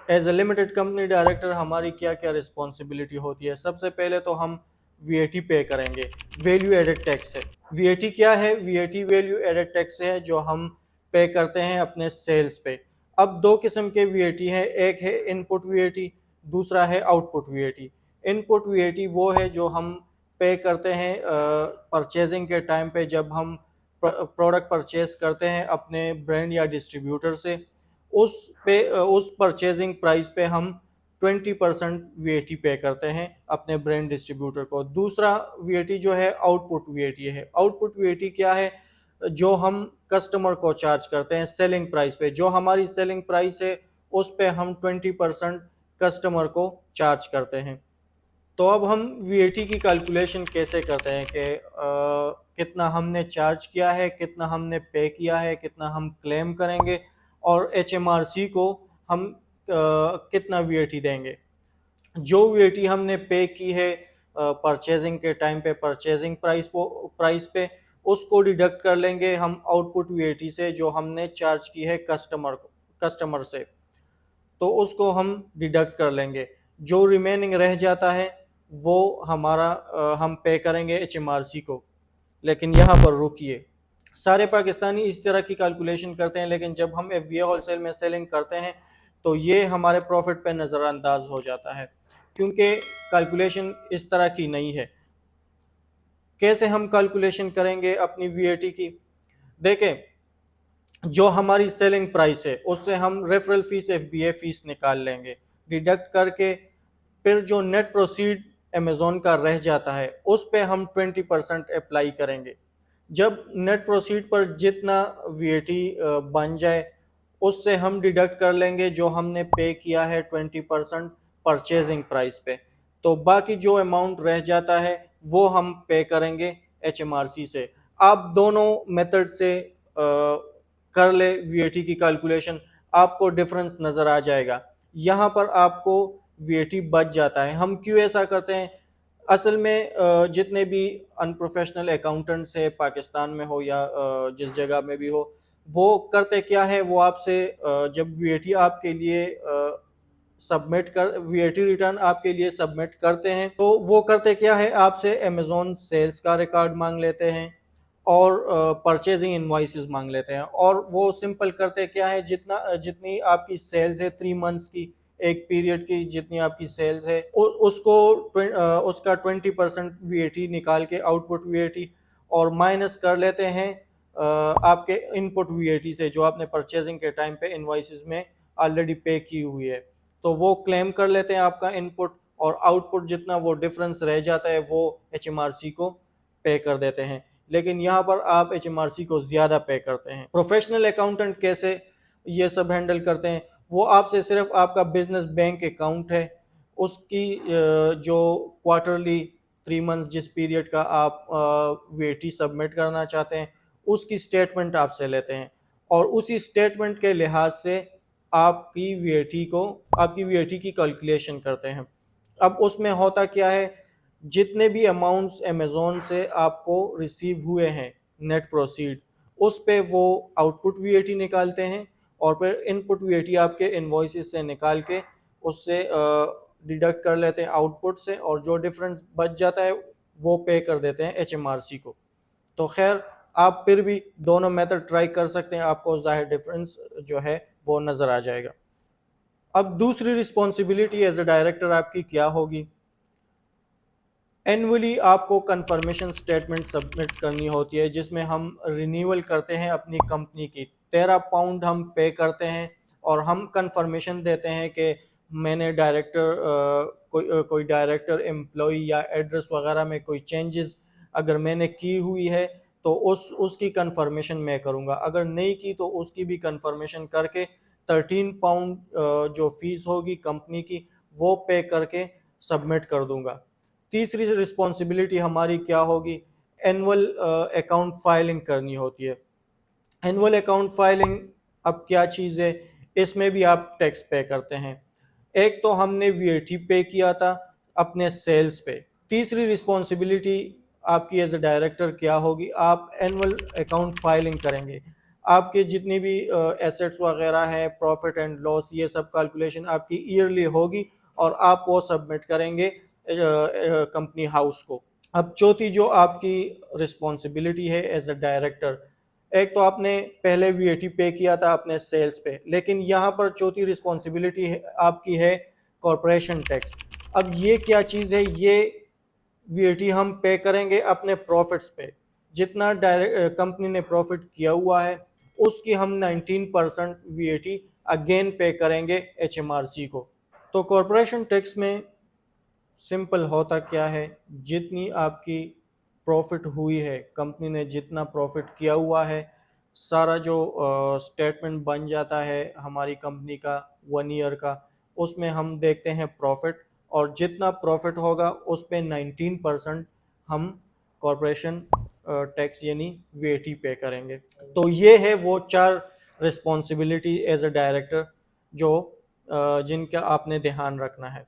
As a limited company director हमारी क्या क्या रिस्पॉन्सिबिलिटी होती है? सबसे पहले तो हम वीएटी पे करेंगे, वैल्यू एडेड टैक्स है। वीएटी क्या है? वीएटी वैल्यू एडेड टैक्स है जो हम पे करते हैं अपने सेल्स पे। अब दो किस्म के वीएटी है, एक है इनपुट वीएटी, दूसरा है आउटपुट वीएटी। इनपुट वीएटी वो है जो हम पे करते हैं परचेजिंग के टाइम पे, जब हम प्रोडक्ट परचेज करते हैं अपने ब्रांड या डिस्ट्रीब्यूटर से। उस पे उस परचेजिंग प्राइस पे हम 20% वीएटी पे करते हैं अपने ब्रांड डिस्ट्रीब्यूटर को। दूसरा वीएटी जो है आउटपुट वीएटी है। आउटपुट वीएटी क्या है? जो हम कस्टमर को चार्ज करते हैं सेलिंग प्राइस पे, जो हमारी सेलिंग प्राइस है उस पे हम 20% कस्टमर को चार्ज करते हैं। तो अब हम वीएटी की कैलकुलेशन कैसे करते हैं कि कितना हमने चार्ज किया है, कितना हमने पे किया है, कितना हम क्लेम करेंगे, और एचएमआरसी को हम कितना वीएटी देंगे। जो वीएटी हमने पे की है परचेजिंग के टाइम पे, परचेजिंग प्राइस पे, उसको डिडक्ट कर लेंगे हम आउटपुट वीएटी से जो हमने चार्ज की है कस्टमर से। तो उसको हम डिडक्ट कर लेंगे। जो रिमेनिंग रह जाता है वो हमारा हम पे करेंगे एचएमआरसी को। लेकिन यहाँ पर रुकिए, सारे पाकिस्तानी इस तरह की कैलकुलेशन करते हैं, लेकिन जब हम एफबीए होलसेल में सेलिंग करते हैं तो ये हमारे प्रॉफिट पे नज़रअंदाज हो जाता है, क्योंकि कैलकुलेशन इस तरह की नहीं है। कैसे हम कैलकुलेशन करेंगे अपनी वीएटी की? देखें, जो हमारी सेलिंग प्राइस है उससे हम रेफरल फीस एफबीए फीस निकाल लेंगे डिडक्ट करके। फिर जो नेट प्रोसीड अमेजोन का रह जाता है उस पे हम 20% अप्लाई करेंगे। जब नेट प्रोसीड पर जितना वीएटी बन जाए उससे हम डिडक्ट कर लेंगे जो हमने पे किया है 20% परचेजिंग प्राइस पे। तो बाकी जो अमाउंट रह जाता है वो हम पे करेंगे एचएमआरसी से। आप दोनों मेथड से कर ले वीएटी की कैलकुलेशन, आपको डिफरेंस नज़र आ जाएगा। यहाँ पर आपको वीएटी बच जाता है। हम क्यों ऐसा करते हैं? असल में जितने भी अनप्रोफेशनल अकाउंटेंट्स है पाकिस्तान में हो या जिस जगह में भी हो, वो करते क्या है, वो आपसे जब वीएटी आपके लिए वीएटी रिटर्न आपके लिए सबमिट करते हैं तो वो करते क्या है, आपसे अमेजोन सेल्स का रिकॉर्ड मांग लेते हैं और परचेजिंग इनवॉइसेस मांग लेते हैं। और वो सिंपल करते क्या है, जितनी आपकी सेल्स है 3 मंथ्स की, एक पीरियड की जितनी आपकी सेल्स है उसका 20% वीएटी निकाल के आउटपुट वीएटी और माइनस कर लेते हैं आपके इनपुट वीएटी से जो आपने परचेजिंग के टाइम पे इनवॉइसेस में ऑलरेडी पे की हुई है। तो वो क्लेम कर लेते हैं आपका इनपुट, और आउटपुट जितना वो डिफरेंस रह जाता है वो एचएमआरसी को पे कर देते हैं। लेकिन यहाँ पर आप एचएमआरसी को ज़्यादा पे करते हैं। प्रोफेशनल अकाउंटेंट कैसे ये सब हैंडल करते हैं? वो आपसे सिर्फ आपका बिजनेस बैंक अकाउंट है उसकी जो क्वार्टरली 3 मंथ्स जिस पीरियड का आप वीएटी सबमिट करना चाहते हैं उसकी स्टेटमेंट आपसे लेते हैं, और उसी स्टेटमेंट के लिहाज से आपकी वीएटी की कैलकुलेशन करते हैं। अब उसमें होता क्या है, जितने भी अमाउंट्स अमेजोन से आपको रिसीव हुए हैं नेट प्रोसीड, उस पे वो आउटपुट वीएटी निकालते हैं और फिर इनपुट वीएटी आपके इनवॉइसेस से निकाल के उससे डिडक्ट कर लेते हैं आउटपुट से, और जो डिफरेंस बच जाता है वो पे कर देते हैं एचएमआरसी को। तो खैर, आप फिर भी दोनों मेथड ट्राई कर सकते हैं, आपको ज़ाहिर डिफरेंस जो है वो नज़र आ जाएगा। अब दूसरी रिस्पॉन्सिबिलिटी एज ए डायरेक्टर आपकी क्या होगी? एनुअली आपको कंफर्मेशन स्टेटमेंट सबमिट करनी होती है जिसमें हम रिन्यूअल करते हैं अपनी कंपनी की। 13 पाउंड हम पे करते हैं और हम कंफर्मेशन देते हैं कि मैंने कोई डायरेक्टर एम्प्लॉय या एड्रेस वगैरह में कोई चेंजेस अगर मैंने की हुई है तो उसकी कंफर्मेशन मैं करूँगा। अगर नहीं की तो उसकी भी कंफर्मेशन करके 13 पाउंड जो फीस होगी कंपनी की वो पे करके सबमिट कर दूंगा। तीसरी रिस्पॉन्सिबिलिटी हमारी क्या होगी? एनुअल अकाउंट फाइलिंग करनी होती है। एनुअल अकाउंट फाइलिंग अब क्या चीज़ है? इसमें भी आप टैक्स पे करते हैं। एक तो हमने वीएटी पे किया था अपने सेल्स पे। तीसरी रिस्पॉन्सिबिलिटी आपकी एज ए डायरेक्टर क्या होगी? आप एनुअल अकाउंट फाइलिंग करेंगे। आपके जितनी भी एसेट्स वगैरह हैं, प्रॉफिट एंड लॉस, ये सब कैलकुलेशन आपकी ईयरली होगी और आप वो सबमिट करेंगे कंपनी हाउस को। अब चौथी जो आपकी रिस्पॉन्सिबिलिटी है एज अ डायरेक्टर, एक तो आपने पहले वीएटी पे किया था अपने सेल्स पे, लेकिन यहाँ पर चौथी रिस्पॉन्सिबिलिटी है आपकी है कॉरपोरेशन टैक्स। अब ये क्या चीज़ है, ये वीएटी हम पे करेंगे अपने प्रॉफिट्स पे। जितना डायरेक्ट कंपनी ने प्रॉफिट किया हुआ है उसकी हम 19% वीएटी अगेन पे करेंगे एचएमआरसी को। तो कॉरपोरेशन टैक्स में सिंपल होता क्या है, जितनी आपकी प्रॉफिट हुई है, कंपनी ने जितना प्रॉफिट किया हुआ है, सारा जो स्टेटमेंट बन जाता है हमारी कंपनी का 1 ईयर का, उसमें हम देखते हैं प्रॉफिट, और जितना प्रॉफिट होगा उस पे 19% हम कॉरपोरेशन टैक्स यानी वीएटी पे करेंगे। तो ये है वो 4 रिस्पॉन्सिबिलिटी एज अ डायरेक्टर जो जिनका आपने ध्यान रखना है।